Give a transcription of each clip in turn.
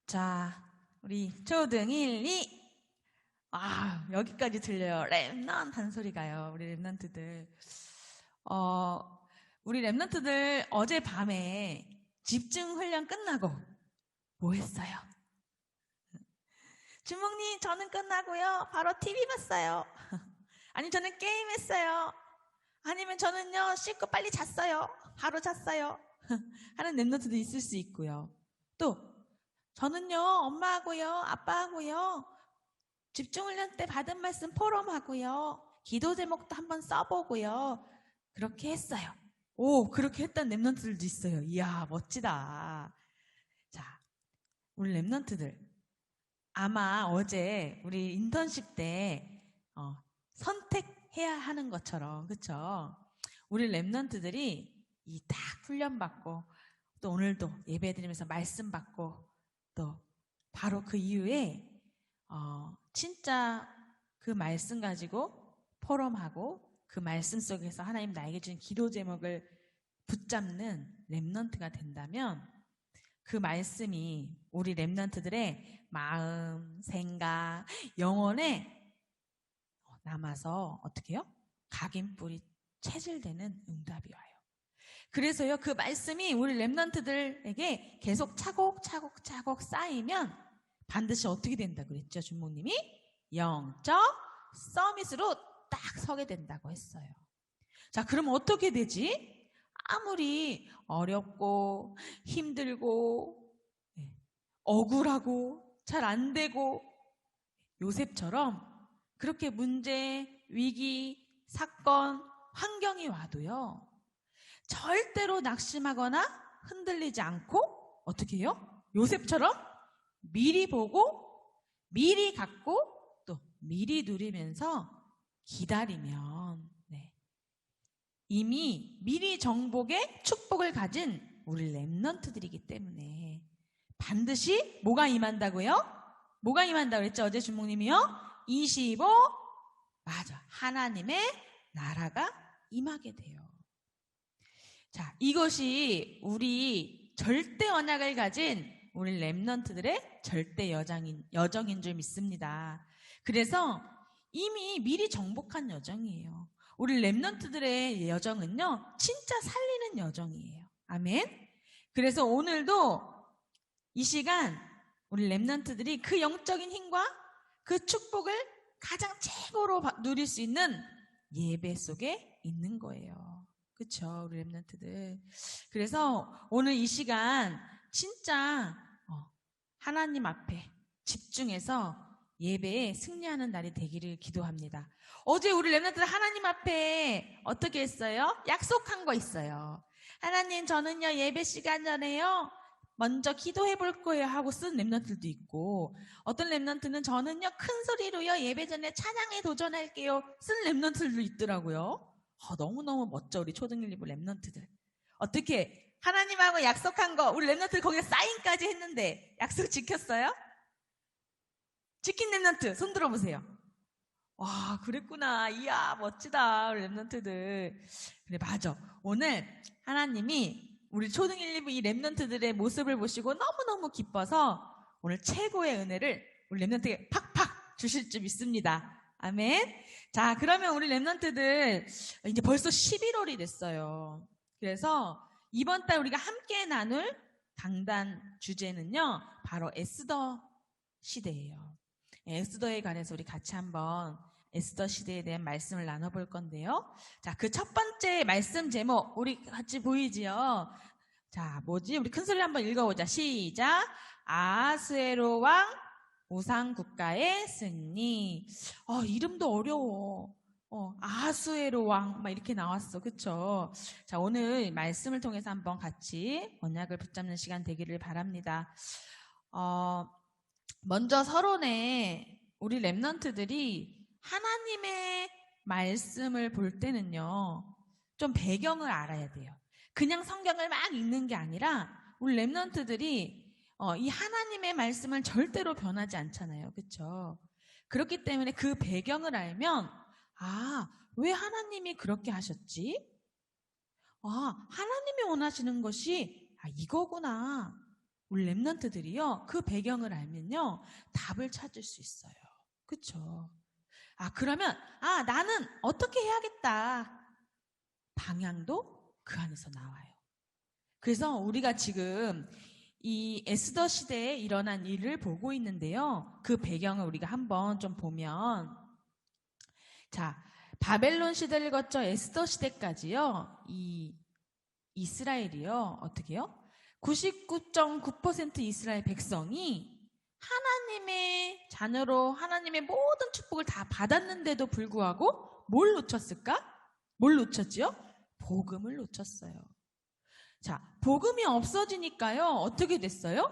자, 우리 초등 1, 2. 여기까지 들려요. 랩넌트 한 소리가요. 우리 랩넌트들. 우리 랩넌트들 어젯밤에 집중 훈련 끝나고 뭐 했어요? 주목님, 저는 끝나고요. 바로 TV 봤어요. 아니, 저는 게임했어요. 아니면 저는요, 씻고 빨리 잤어요. 바로 잤어요. 하는 랩넌트도 있을 수 있고요. 또, 저는요, 엄마하고요, 아빠하고요, 집중훈련 때 받은 말씀 포럼하고요, 기도 제목도 한번 써보고요, 그렇게 했어요. 그렇게 했던 랩넌트들도 있어요. 이야, 멋지다. 자, 우리 랩넌트들. 아마 어제 우리 인턴십 때 선택해야 하는 것처럼, 그쵸? 우리 랩넌트들이 이 딱 훈련받고, 또 오늘도 예배 드리면서 말씀 받고, 또 바로 그 이후에 진짜 그 말씀 가지고 포럼하고 그 말씀 속에서 하나님 나에게 준 기도 제목을 붙잡는 랩넌트가 된다면 그 말씀이 우리 랩넌트들의 마음, 생각, 영혼에 남아서 어떻게 해요? 각인뿌리 체질되는 응답이 와요. 그래서요, 그 말씀이 우리 랩넌트들에게 계속 차곡차곡 쌓이면 반드시 어떻게 된다고 그랬죠, 주목님이? 영적 서밋으로 딱 서게 된다고 했어요. 자, 그럼 어떻게 되지? 아무리 어렵고 힘들고 억울하고 잘 안 되고 요셉처럼 그렇게 문제, 위기, 사건, 환경이 와도요, 절대로 낙심하거나 흔들리지 않고 어떻게 해요? 요셉처럼 미리 보고 미리 갖고 또 미리 누리면서 기다리면 이미 미리 정복의 축복을 가진 우리 랩넌트들이기 때문에 반드시 뭐가 임한다고요? 뭐가 임한다고 그랬죠? 어제 주목님이요? 25 맞아. 하나님의 나라가 임하게 돼요. 자, 이것이 우리 절대 언약을 가진 우리 랩넌트들의 절대 여정인 줄 믿습니다. 그래서 이미 미리 정복한 여정이에요. 우리 랩넌트들의 여정은요, 진짜 살리는 여정이에요. 아멘. 그래서 오늘도 이 시간 우리 랩넌트들이 그 영적인 힘과 그 축복을 가장 최고로 누릴 수 있는 예배 속에 있는 거예요. 그렇죠, 우리 랩넌트들. 그래서 오늘 이 시간 진짜 하나님 앞에 집중해서 예배에 승리하는 날이 되기를 기도합니다. 어제 우리 랩넌트들 하나님 앞에 어떻게 했어요? 약속한 거 있어요. 하나님, 저는요 예배 시간 전에요 먼저 기도해 볼 거예요 하고 쓴 랩넌트들도 있고, 어떤 랩넌트는 저는요 큰 소리로요 예배 전에 찬양에 도전할게요 쓴 랩넌트들도 있더라고요. 너무너무 멋져, 우리 초등 1, 2부 랩넌트들. 어떻게 하나님하고 약속한 거, 우리 랩넌트 거기에 사인까지 했는데 약속 지켰어요? 지킨 랩넌트 손 들어보세요. 와, 그랬구나. 이야, 멋지다, 우리 랩넌트들. 그래, 맞아. 오늘 하나님이 우리 초등 1, 2부 이 랩넌트들의 모습을 보시고 너무너무 기뻐서 오늘 최고의 은혜를 우리 랩넌트에게 팍팍 주실 줄 믿습니다. 아멘. 자, 그러면 우리 랩넌트들 이제 벌써 11월이 됐어요. 그래서 이번 달 우리가 함께 나눌 강단 주제는요, 바로 에스더 시대예요. 에스더에 관해서 우리 같이 한번 에스더 시대에 대한 말씀을 나눠볼 건데요. 자, 그 첫 번째 말씀 제목 우리 같이 보이지요? 자, 뭐지? 우리 큰 소리 한번 읽어보자. 시작. 아하스웨로 왕 우상 국가의 승리. 이름도 어려워. 아하스웨로 왕 막 이렇게 나왔어. 그쵸? 자, 오늘 말씀을 통해서 한번 같이 언약을 붙잡는 시간 되기를 바랍니다. 먼저 서론에 우리 랩넌트들이 하나님의 말씀을 볼 때는요, 좀 배경을 알아야 돼요. 그냥 성경을 막 읽는 게 아니라 우리 랩넌트들이 이 하나님의 말씀은 절대로 변하지 않잖아요. 그렇죠? 그렇기 때문에 그 배경을 알면 왜 하나님이 그렇게 하셨지? 하나님이 원하시는 것이 이거구나. 우리 렘넌트들이요, 그 배경을 알면요, 답을 찾을 수 있어요. 그쵸? 그러면, 나는 어떻게 해야겠다. 방향도 그 안에서 나와요. 그래서 우리가 지금 이 에스더 시대에 일어난 일을 보고 있는데요. 그 배경을 우리가 한번 좀 보면, 자, 바벨론 시대를 거쳐 에스더 시대까지요, 이 이스라엘이요, 어떻게 해요? 99.9% 이스라엘 백성이 하나님의 자녀로 하나님의 모든 축복을 다 받았는데도 불구하고 뭘 놓쳤을까? 뭘 놓쳤지요? 복음을 놓쳤어요. 자, 복음이 없어지니까요, 어떻게 됐어요?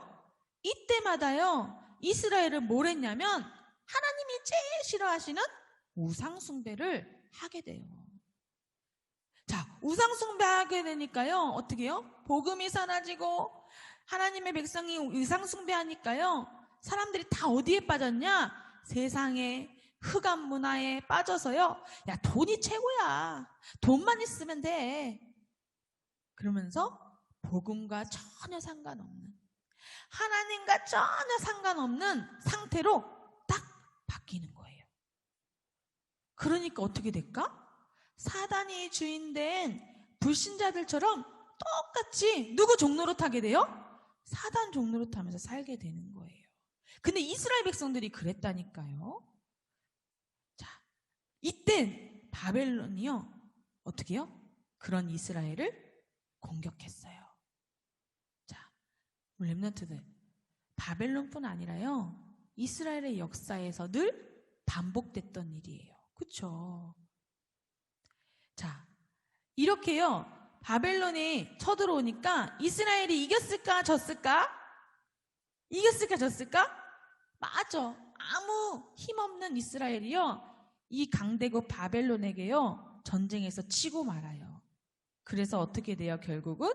이때마다요, 이스라엘은 뭘 했냐면 하나님이 제일 싫어하시는 우상숭배를 하게 돼요. 자, 우상숭배하게 되니까요, 어떻게 해요? 복음이 사라지고 하나님의 백성이 우상숭배하니까요, 사람들이 다 어디에 빠졌냐? 세상에 흑암 문화에 빠져서요, 야, 돈이 최고야. 돈만 있으면 돼. 그러면서 복음과 전혀 상관없는, 하나님과 전혀 상관없는 상태로 딱 바뀌는 거예요. 그러니까 어떻게 될까? 사단이 주인된 불신자들처럼 똑같이 누구 종노릇 하게 돼요? 사단 종노릇 하면서 살게 되는 거예요. 근데 이스라엘 백성들이 그랬다니까요. 자, 이때 바벨론이요, 어떻게 해요? 그런 이스라엘을 공격했어요. 자, 우리 렘넌트들, 바벨론뿐 아니라요, 이스라엘의 역사에서 늘 반복됐던 일이에요. 그쵸? 자, 이렇게요, 바벨론이 쳐들어오니까 이스라엘이 이겼을까 졌을까? 이겼을까 졌을까? 맞아. 아무 힘없는 이스라엘이요, 이 강대국 바벨론에게요, 전쟁에서 치고 말아요. 그래서 어떻게 돼요? 결국은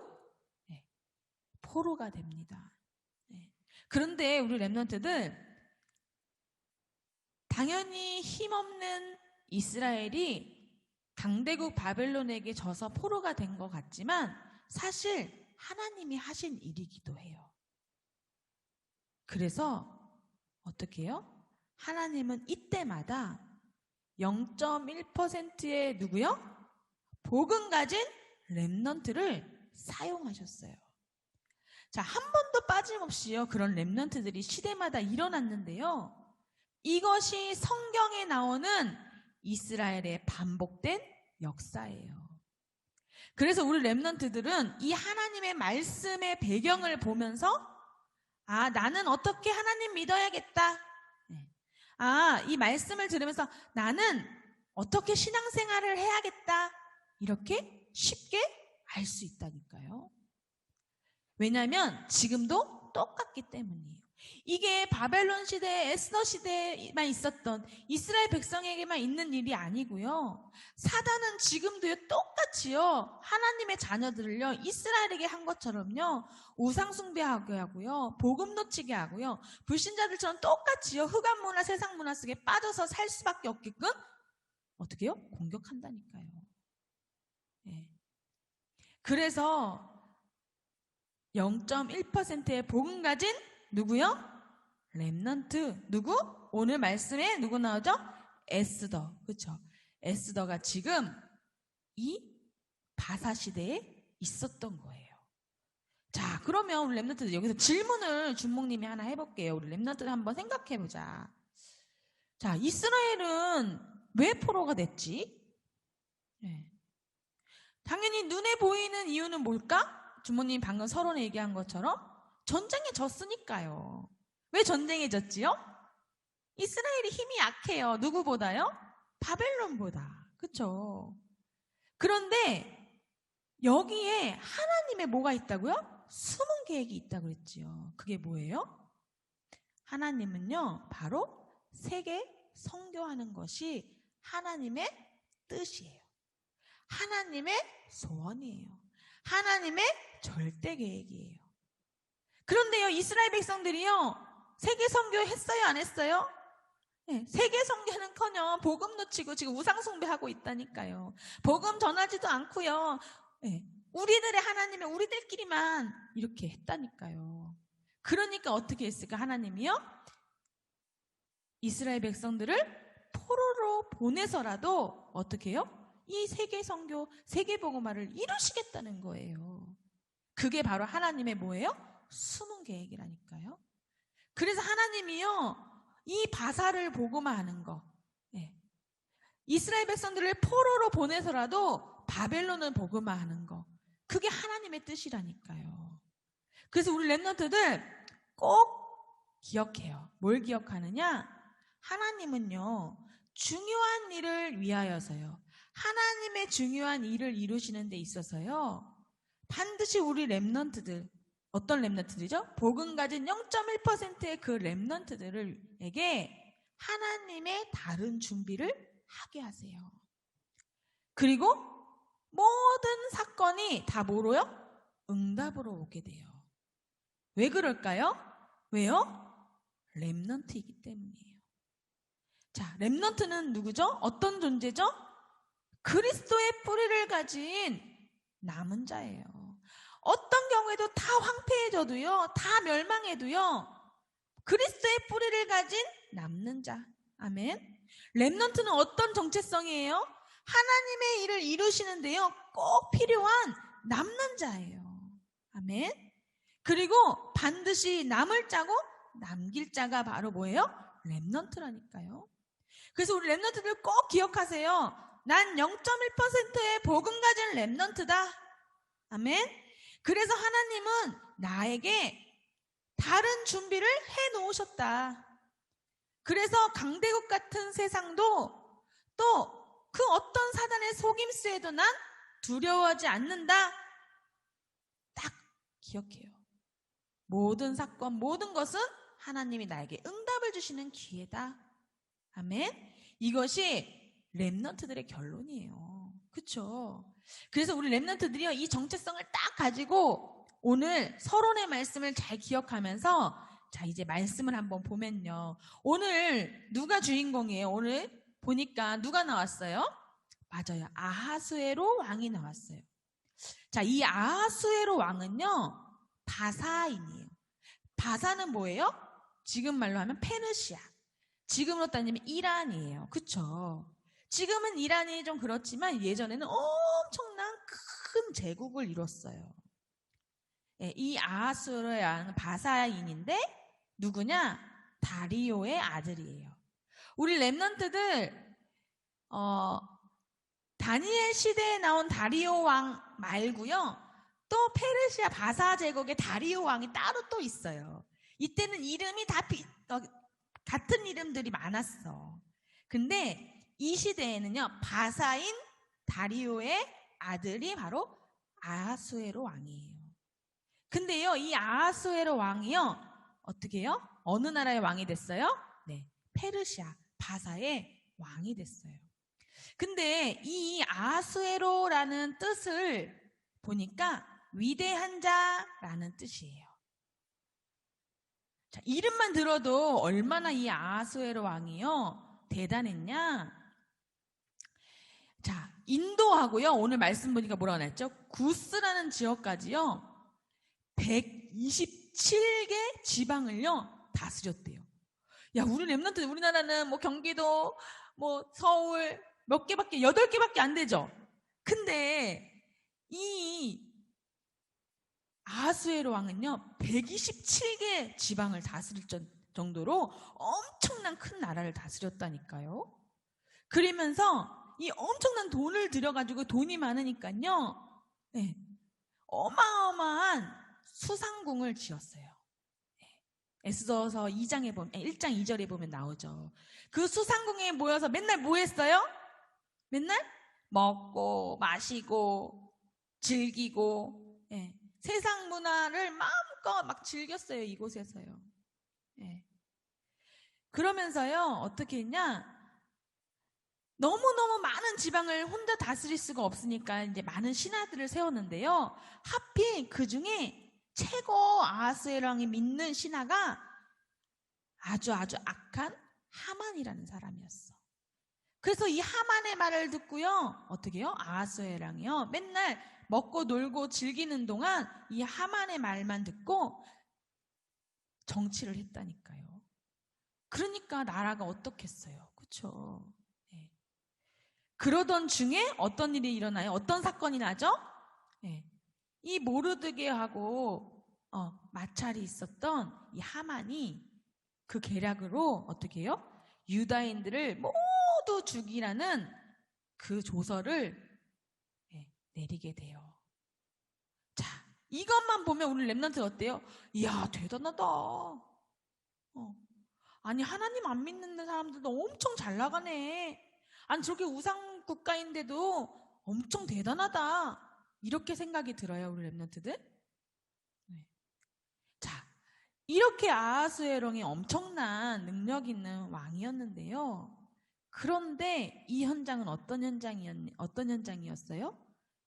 포로가 됩니다. 그런데 우리 렘넌트들, 당연히 힘없는 이스라엘이 강대국 바벨론에게 져서 포로가 된 것 같지만 사실 하나님이 하신 일이기도 해요. 그래서 어떻게 해요? 하나님은 이때마다 0.1%의 누구요? 복음 가진 렘넌트를 사용하셨어요. 자, 한 번도 빠짐없이요, 그런 렘넌트들이 시대마다 일어났는데요, 이것이 성경에 나오는 이스라엘의 반복된 역사예요. 그래서 우리 렘넌트들은 이 하나님의 말씀의 배경을 보면서, 나는 어떻게 하나님 믿어야겠다. 이 말씀을 들으면서 나는 어떻게 신앙생활을 해야겠다. 이렇게 쉽게 알 수 있다니까요. 왜냐하면 지금도 똑같기 때문이에요. 이게 바벨론 시대, 에스더 시대에만 있었던 이스라엘 백성에게만 있는 일이 아니고요, 사단은 지금도요, 똑같이요, 하나님의 자녀들을요, 이스라엘에게 한 것처럼요, 우상숭배하게 하고요, 복음 놓치게 하고요, 불신자들처럼 똑같이요, 흑암 문화, 세상 문화 속에 빠져서 살 수밖에 없게끔 어떻게 해요? 공격한다니까요. 그래서 0.1%의 복음 가진 누구요? 렘넌트. 누구? 오늘 말씀에 누구 나오죠? 에스더. 그렇죠? 에스더가 지금 이 바사 시대에 있었던 거예요. 자, 그러면 우리 렘넌트들 여기서 질문을 준목님이 하나 해볼게요. 우리 렘넌트들 한번 생각해보자. 자, 이스라엘은 왜 포로가 됐지? 당연히 눈에 보이는 이유는 뭘까? 주모님 방금 서론에 얘기한 것처럼 전쟁에 졌으니까요. 왜 전쟁에 졌지요? 이스라엘이 힘이 약해요. 누구보다요? 바벨론보다. 그쵸? 그런데 여기에 하나님의 뭐가 있다고요? 숨은 계획이 있다고 그랬지요. 그게 뭐예요? 하나님은요, 바로 세계 선교하는 것이 하나님의 뜻이에요. 하나님의 소원이에요. 하나님의 절대 계획이에요. 그런데요, 이스라엘 백성들이요, 세계 선교 했어요, 안 했어요? 네, 세계 선교는커녕 복음 놓치고 지금 우상 숭배하고 있다니까요. 복음 전하지도 않고요. 네, 우리들의 하나님은 우리들끼리만 이렇게 했다니까요. 그러니까 어떻게 했을까? 하나님이요? 이스라엘 백성들을 포로로 보내서라도 어떻게 해요? 이 세계복음화를 이루시겠다는 거예요. 그게 바로 하나님의 뭐예요? 숨은 계획이라니까요. 그래서 하나님이요, 이 바사를 복음화하는 거, 이스라엘 백성들을 포로로 보내서라도 바벨론을 복음화하는 거, 그게 하나님의 뜻이라니까요. 그래서 우리 렘넌트들 꼭 기억해요. 뭘 기억하느냐? 하나님은요, 중요한 일을 위하여서요, 하나님의 중요한 일을 이루시는 데 있어서요, 반드시 우리 렘넌트들, 어떤 렘넌트들이죠? 복음 가진 0.1%의 그 렘넌트들에게 하나님의 다른 준비를 하게 하세요. 그리고 모든 사건이 다 뭐로요? 응답으로 오게 돼요. 왜 그럴까요? 왜요? 렘넌트이기 때문이에요. 자, 렘넌트는 누구죠? 어떤 존재죠? 그리스도의 뿌리를 가진 남은 자예요. 어떤 경우에도 다 황폐해져도요, 다 멸망해도요, 그리스도의 뿌리를 가진 남는 자. 아멘. 렘넌트는 어떤 정체성이에요? 하나님의 일을 이루시는데요, 꼭 필요한 남는 자예요. 아멘. 그리고 반드시 남을 자고 남길 자가 바로 뭐예요? 렘넌트라니까요. 그래서 우리 렘넌트들 꼭 기억하세요. 난 0.1%의 복음 가진 렘넌트다. 아멘. 그래서 하나님은 나에게 다른 준비를 해놓으셨다. 그래서 강대국 같은 세상도 또 그 어떤 사단의 속임수에도 난 두려워하지 않는다. 딱 기억해요. 모든 사건, 모든 것은 하나님이 나에게 응답을 주시는 기회다. 아멘. 이것이 렘넌트들의 결론이에요. 그렇죠? 그래서 우리 렘넌트들이요, 이 정체성을 딱 가지고 오늘 서론의 말씀을 잘 기억하면서, 자, 이제 말씀을 한번 보면요, 오늘 누가 주인공이에요? 오늘 보니까 누가 나왔어요? 맞아요. 아하수에로 왕이 나왔어요. 자, 이 아하수에로 왕은요, 바사인이에요. 바사는 뭐예요? 지금 말로 하면 페르시아. 지금으로 따지면 이란이에요. 그쵸? 지금은 이란이 좀 그렇지만 예전에는 엄청난 큰 제국을 이뤘어요. 이 아하수에로의 왕은 바사인인데 누구냐? 다리오의 아들이에요. 우리 렘넌트들 다니엘 시대에 나온 다리오 왕 말고요, 또 페르시아 바사 제국의 다리오 왕이 따로 또 있어요. 이때는 이름이 다 같은 이름들이 많았어. 근데 이 시대에는요, 바사인 다리오의 아들이 바로 아하수에로 왕이에요. 근데요, 이 아하수에로 왕이요, 어떻게 해요? 어느 나라의 왕이 됐어요? 네, 페르시아 바사의 왕이 됐어요. 근데 이 아하수에로라는 뜻을 보니까 위대한 자라는 뜻이에요. 자, 이름만 들어도 얼마나 이 아하수에로 왕이요, 대단했냐? 자, 인도하고요, 오늘 말씀 보니까 뭐라고 했죠? 구스라는 지역까지요, 127개 지방을요, 다스렸대요. 야, 우리 렘넌트, 우리나라는 뭐 경기도, 뭐 서울 몇 개밖에, 8개밖에 안 되죠? 근데 이 아하수에로 왕은요, 127개 지방을 다스릴 정도로 엄청난 큰 나라를 다스렸다니까요. 그러면서 이 엄청난 돈을 들여가지고, 돈이 많으니까요, 네, 어마어마한 수상궁을 지었어요. 에스더서 1장 2절에 보면 나오죠. 그 수상궁에 모여서 맨날 뭐 했어요? 맨날 먹고 마시고 즐기고, 세상 문화를 마음껏 막 즐겼어요, 이곳에서요. 그러면서요, 어떻게 했냐? 너무너무 많은 지방을 혼자 다스릴 수가 없으니까 이제 많은 신하들을 세웠는데요, 하필 그 중에 최고 아하수에로 왕이 믿는 신하가 아주 악한 하만이라는 사람이었어. 그래서 이 하만의 말을 듣고요, 어떻게 해요? 아하수에로 왕이요, 맨날 먹고 놀고 즐기는 동안 이 하만의 말만 듣고 정치를 했다니까요. 그러니까 나라가 어떻겠어요. 그렇죠? 네. 그러던 중에 어떤 일이 일어나요? 어떤 사건이 나죠? 네. 이 모르드게하고 마찰이 있었던 이 하만이 그 계략으로 어떻게 해요? 유다인들을 모두 죽이라는 그 조서를 내리게 돼요. 자, 이것만 보면 우리 렘넌트 어때요? 이야, 대단하다. 아니, 하나님 안 믿는 사람들도 엄청 잘 나가네. 아니, 저렇게 우상 국가인데도 엄청 대단하다. 이렇게 생각이 들어요, 우리 렘넌트들. 네. 자, 이렇게 아하수에롱이 엄청난 능력 있는 왕이었는데요. 그런데 이 현장은 어떤 현장이었어요?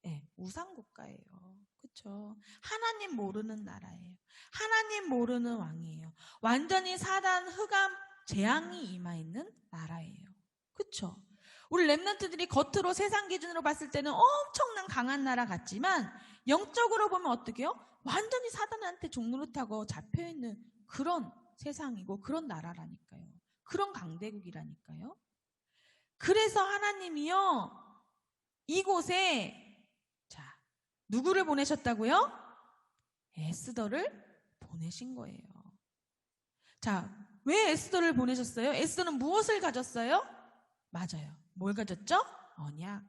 네, 우상 국가예요. 그렇죠? 하나님 모르는 나라예요. 하나님 모르는 왕이에요. 완전히 사단, 흑암, 재앙이 임하있는 나라예요. 그렇죠? 우리 렘넌트들이 겉으로 세상 기준으로 봤을 때는 엄청난 강한 나라 같지만 영적으로 보면 어떻게 해요? 완전히 사단한테 종노릇하고 잡혀있는 그런 세상이고 그런 나라라니까요. 그런 강대국이라니까요. 그래서 하나님이요, 이곳에 누구를 보내셨다고요? 에스더를 보내신 거예요. 자, 왜 에스더를 보내셨어요? 에스더는 무엇을 가졌어요? 맞아요. 뭘 가졌죠? 언약.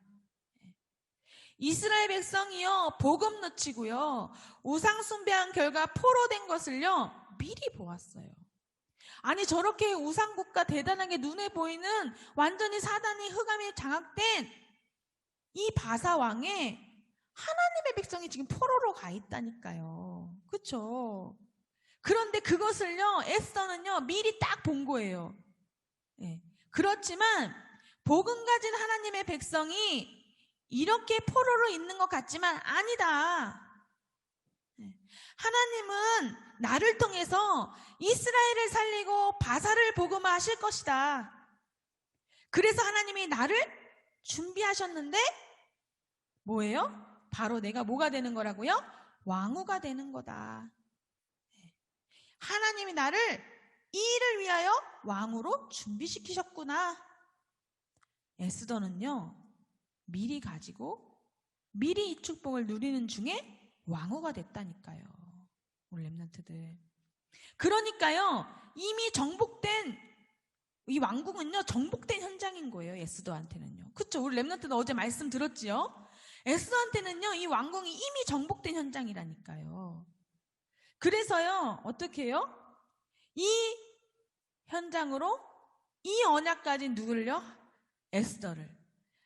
이스라엘 백성이요, 복음 놓치고요, 우상 숭배한 결과 포로된 것을요, 미리 보았어요. 아니, 저렇게 우상국가 대단하게 눈에 보이는 완전히 사단이 흑암에 장악된 이 바사왕에 하나님의 백성이 지금 포로로 가 있다니까요. 그렇죠? 그런데 그것을요, 에스더는요, 미리 딱 본 거예요. 네. 그렇지만 복음 가진 하나님의 백성이 이렇게 포로로 있는 것 같지만 아니다. 하나님은 나를 통해서 이스라엘을 살리고 바사를 복음화하실 것이다. 그래서 하나님이 나를 준비하셨는데 뭐예요? 바로 내가 뭐가 되는 거라고요? 왕후가 되는 거다. 하나님이 나를 이 일을 위하여 왕후로 준비시키셨구나. 에스더는요, 미리 가지고 미리 이 축복을 누리는 중에 왕후가 됐다니까요. 우리 렘넌트들. 그러니까요, 이미 정복된 이 왕궁은요, 정복된 현장인 거예요. 에스더한테는요. 그렇죠? 우리 렘넌트는 어제 말씀 들었지요? 에스더한테는요, 이 왕궁이 이미 정복된 현장이라니까요. 그래서요, 어떻게 해요? 이 현장으로 이 언약 가진 누구를요? 에스더를.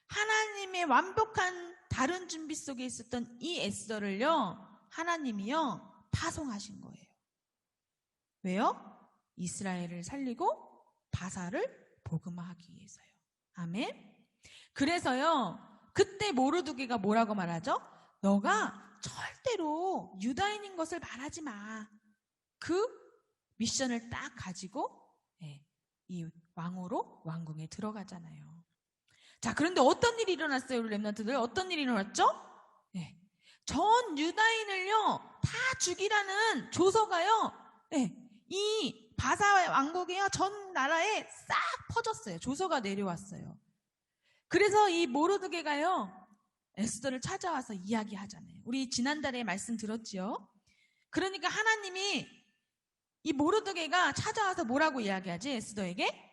하나님의 완벽한 다른 준비 속에 있었던 이 에스더를요, 하나님이요, 파송하신 거예요. 왜요? 이스라엘을 살리고 바사를 복음화하기 위해서요. 아멘. 그래서요, 그때 모르드게가 뭐라고 말하죠? 너가 절대로 유다인인 것을 말하지 마. 그 미션을 딱 가지고 이 왕후로 왕궁에 들어가잖아요. 자, 그런데 어떤 일이 일어났어요, 우리 렘넌트들? 어떤 일이 일어났죠? 전 유다인을요, 다 죽이라는 조서가요, 이 바사 왕국이요, 전 나라에 싹 퍼졌어요. 조서가 내려왔어요. 그래서 이 모르드게가요, 에스더를 찾아와서 이야기하잖아요. 우리 지난달에 말씀 들었지요? 그러니까 하나님이 이 모르드게가 찾아와서 뭐라고 이야기하지? 에스더에게?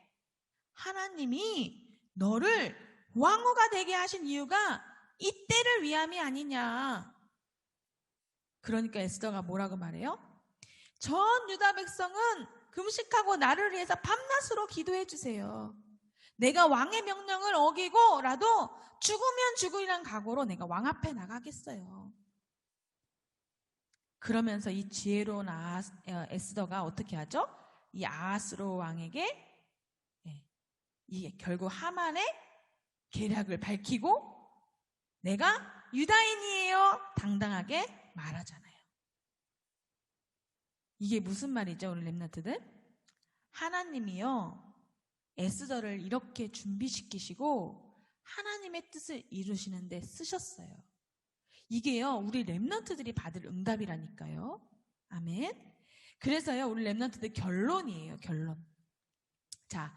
하나님이 너를 왕후가 되게 하신 이유가 이때를 위함이 아니냐. 그러니까 에스더가 뭐라고 말해요? 전 유다 백성은 금식하고 나를 위해서 밤낮으로 기도해 주세요. 내가 왕의 명령을 어기고라도 죽으면 죽으리란 각오로 내가 왕 앞에 나가겠어요. 그러면서 이 지혜로운 에스더가 어떻게 하죠? 이 아하스로 왕에게 결국 하만의 계략을 밝히고 내가 유다인이에요 당당하게 말하잖아요. 이게 무슨 말이죠, 우리 렘넌트들? 하나님이요, 에스더를 이렇게 준비시키시고 하나님의 뜻을 이루시는데 쓰셨어요. 이게요, 우리 렘넌트들이 받을 응답이라니까요. 아멘. 그래서요, 우리 렘넌트들 결론이에요, 결론. 자,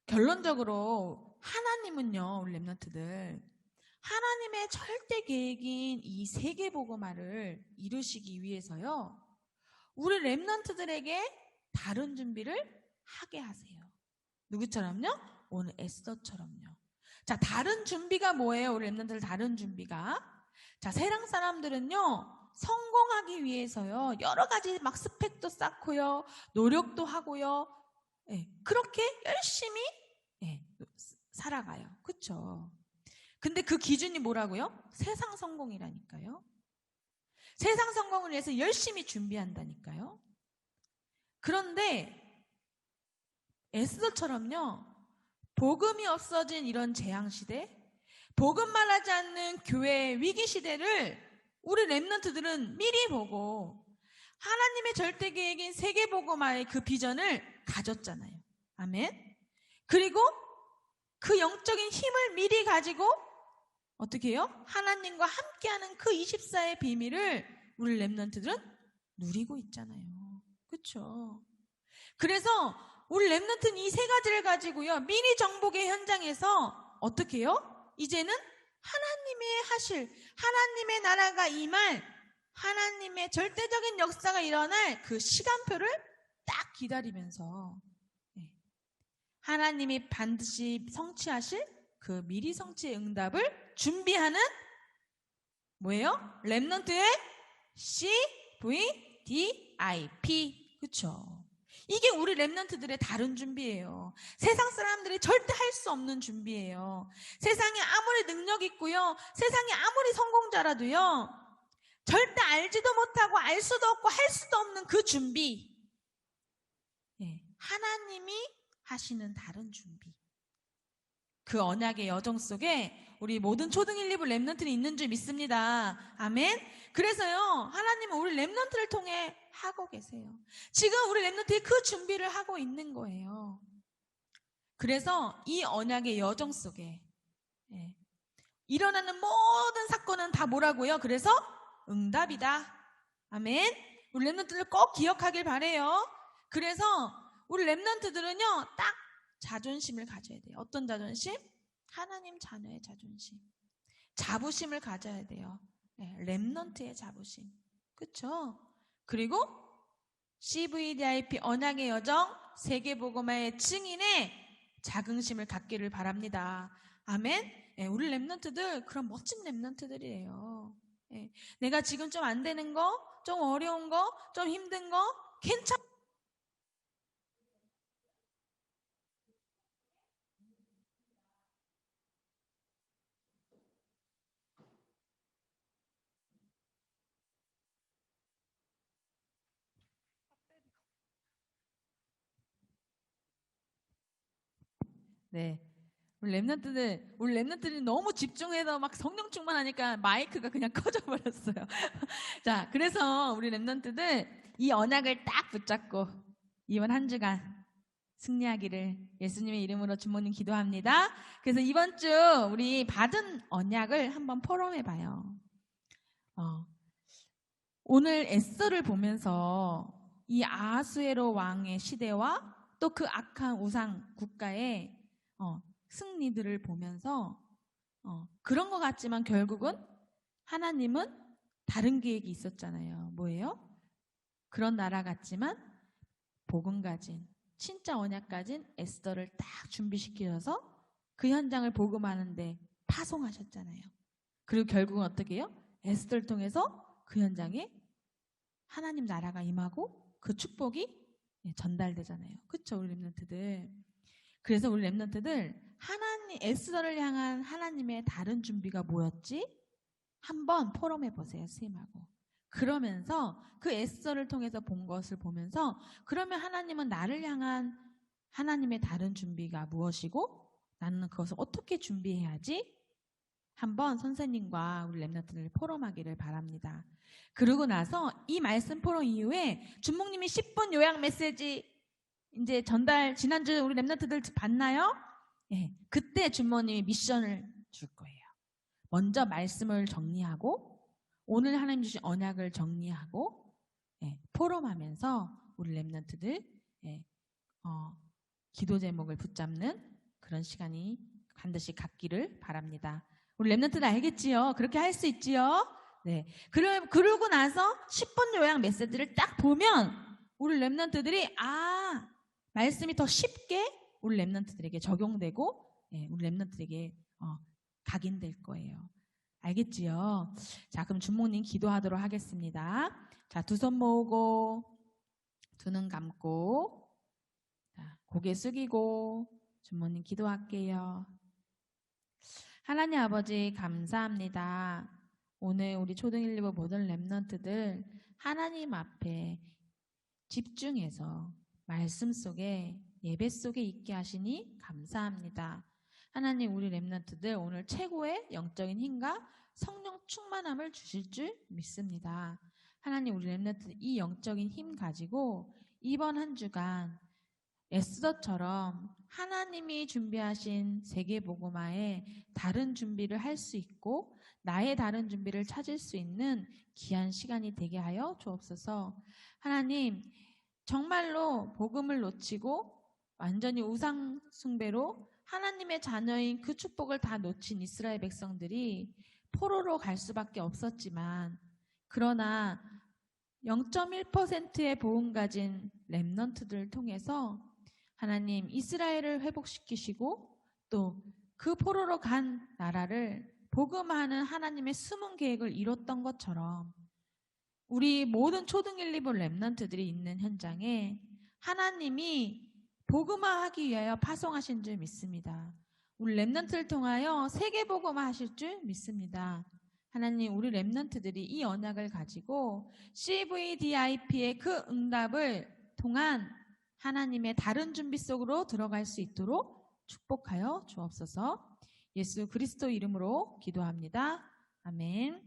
결론적으로 하나님은요, 우리 렘넌트들 하나님의 절대 계획인 이 세계복음화를 이루시기 위해서요, 우리 렘넌트들에게 다른 준비를 하게 하세요. 누구처럼요? 오늘 에스더처럼요. 자, 다른 준비가 뭐예요? 우리 렘넌트들 다른 준비가. 자, 세상 사람들은요, 성공하기 위해서요, 여러 가지 막 스펙도 쌓고요, 노력도 하고요, 그렇게 열심히 살아가요. 그쵸? 근데 그 기준이 뭐라고요? 세상 성공이라니까요. 세상 성공을 위해서 열심히 준비한다니까요. 그런데 에스더처럼요, 복음이 없어진 이런 재앙시대, 복음 말하지 않는 교회의 위기시대를 우리 렘넌트들은 미리 보고 하나님의 절대 계획인 세계복음화의 그 비전을 가졌잖아요. 아멘. 그리고 그 영적인 힘을 미리 가지고 어떻게 해요? 하나님과 함께하는 그 24의 비밀을 우리 렘넌트들은 누리고 있잖아요. 그렇죠? 그래서 우리 렘넌트는 이 세 가지를 가지고요, 미리 정복의 현장에서 어떻게 해요? 이제는 하나님의 하실, 하나님의 나라가 임할, 하나님의 절대적인 역사가 일어날 그 시간표를 딱 기다리면서 하나님이 반드시 성취하실 그 미리 성취의 응답을 준비하는 뭐예요? 렘넌트의 CVDIP. 그렇죠? 이게 우리 렘넌트들의 다른 준비예요. 세상 사람들이 절대 할 수 없는 준비예요. 세상에 아무리 능력 있고요, 세상에 아무리 성공자라도요, 절대 알지도 못하고 알 수도 없고 할 수도 없는 그 준비. 하나님이 하시는 다른 준비. 그 언약의 여정 속에 우리 모든 초등 1, 2부 렘넌트는 있는 줄 믿습니다. 아멘. 그래서요, 하나님은 우리 렘넌트를 통해 하고 계세요. 지금 우리 렘넌트의 그 준비를 하고 있는 거예요. 그래서 이 언약의 여정 속에 일어나는 모든 사건은 다 뭐라고요? 그래서 응답이다. 아멘. 우리 렘넌트들 꼭 기억하길 바래요. 그래서 우리 렘넌트들은요, 딱 자존심을 가져야 돼요. 어떤 자존심? 하나님 자녀의 자존심. 자부심을 가져야 돼요. 렘넌트의 자부심. 그쵸? 그리고 CVDIP 언약의 여정 세계복음화의 증인의 자긍심을 갖기를 바랍니다. 아멘. 우리 렘넌트들 그런 멋진 렘넌트들이에요. 내가 지금 좀 안 되는 거, 좀 어려운 거, 좀 힘든 거 괜찮아. 네. 우리 렘넌트들이 너무 집중해서 막 성령 충만하니까 마이크가 그냥 꺼져버렸어요. 자, 그래서 우리 렘넌트들 이 언약을 딱 붙잡고 이번 한 주간 승리하기를 예수님의 이름으로 주모님 기도합니다. 그래서 이번 주 우리 받은 언약을 한번 포럼해봐요. 오늘 에스더를 보면서 이 아하수에로 왕의 시대와 또 그 악한 우상 국가의 승리들을 보면서 그런 것 같지만 결국은 하나님은 다른 계획이 있었잖아요. 뭐예요? 그런 나라 같지만 복음 가진 진짜 언약 가진 에스더를 딱 준비시키셔서 그 현장을 복음하는데 파송하셨잖아요. 그리고 결국은 어떻게 해요? 에스더를 통해서 그 현장에 하나님 나라가 임하고 그 축복이 전달되잖아요. 그렇죠? 우리 렘넌트들. 그래서 우리 렘넌트들 에스더를 향한 하나님의 다른 준비가 뭐였지? 한번 포럼해 보세요. 선생님하고. 그러면서 그 에스더를 통해서 본 것을 보면서 그러면 하나님은 나를 향한 하나님의 다른 준비가 무엇이고 나는 그것을 어떻게 준비해야지? 한번 선생님과 우리 렘넌트들 포럼하기를 바랍니다. 그러고 나서 이 말씀 포럼 이후에 준목님이 10분 요약 메시지 이제 지난주 우리 렘넌트들 봤나요? 그때 준목님이 미션을 줄 거예요. 먼저 말씀을 정리하고 오늘 하나님 주신 언약을 정리하고 포럼하면서 우리 렘넌트들 기도 제목을 붙잡는 그런 시간이 반드시 갖기를 바랍니다. 우리 렘넌트들 알겠지요? 그렇게 할 수 있지요? 네. 그러고 나서 10분 요약 메시지를 딱 보면 우리 렘넌트들이 말씀이 더 쉽게 우리 렘넌트들에게 적용되고 우리 렘넌트들에게 각인될 거예요. 알겠지요? 자, 그럼 준목님 기도하도록 하겠습니다. 자, 두 손 모으고 두 눈 감고 자, 고개 숙이고 준목님 기도할게요. 하나님 아버지 감사합니다. 오늘 우리 초등 1, 2부 모든 렘넌트들 하나님 앞에 집중해서 말씀 속에 예배 속에 있게 하시니 감사합니다. 하나님 우리 렘넌트들 오늘 최고의 영적인 힘과 성령 충만함을 주실 줄 믿습니다. 하나님 우리 렘넌트들 이 영적인 힘 가지고 이번 한 주간 에스더처럼 하나님이 준비하신 세계복음화에 다른 준비를 할 수 있고 나의 다른 준비를 찾을 수 있는 귀한 시간이 되게 하여 주옵소서. 하나님 정말로 복음을 놓치고 완전히 우상 숭배로 하나님의 자녀인 그 축복을 다 놓친 이스라엘 백성들이 포로로 갈 수밖에 없었지만 그러나 0.1%의 복음 가진 렘넌트들을 통해서 하나님 이스라엘을 회복시키시고 또 그 포로로 간 나라를 복음하는 하나님의 숨은 계획을 이뤘던 것처럼 우리 모든 초등 1, 2부 렘넌트들이 있는 현장에 하나님이 복음화하기 위하여 파송하신 줄 믿습니다. 우리 렘넌트를 통하여 세계 복음화하실 줄 믿습니다. 하나님 우리 렘넌트들이 이 언약을 가지고 CVDIP의 그 응답을 통한 하나님의 다른 준비 속으로 들어갈 수 있도록 축복하여 주옵소서. 예수 그리스도 이름으로 기도합니다. 아멘.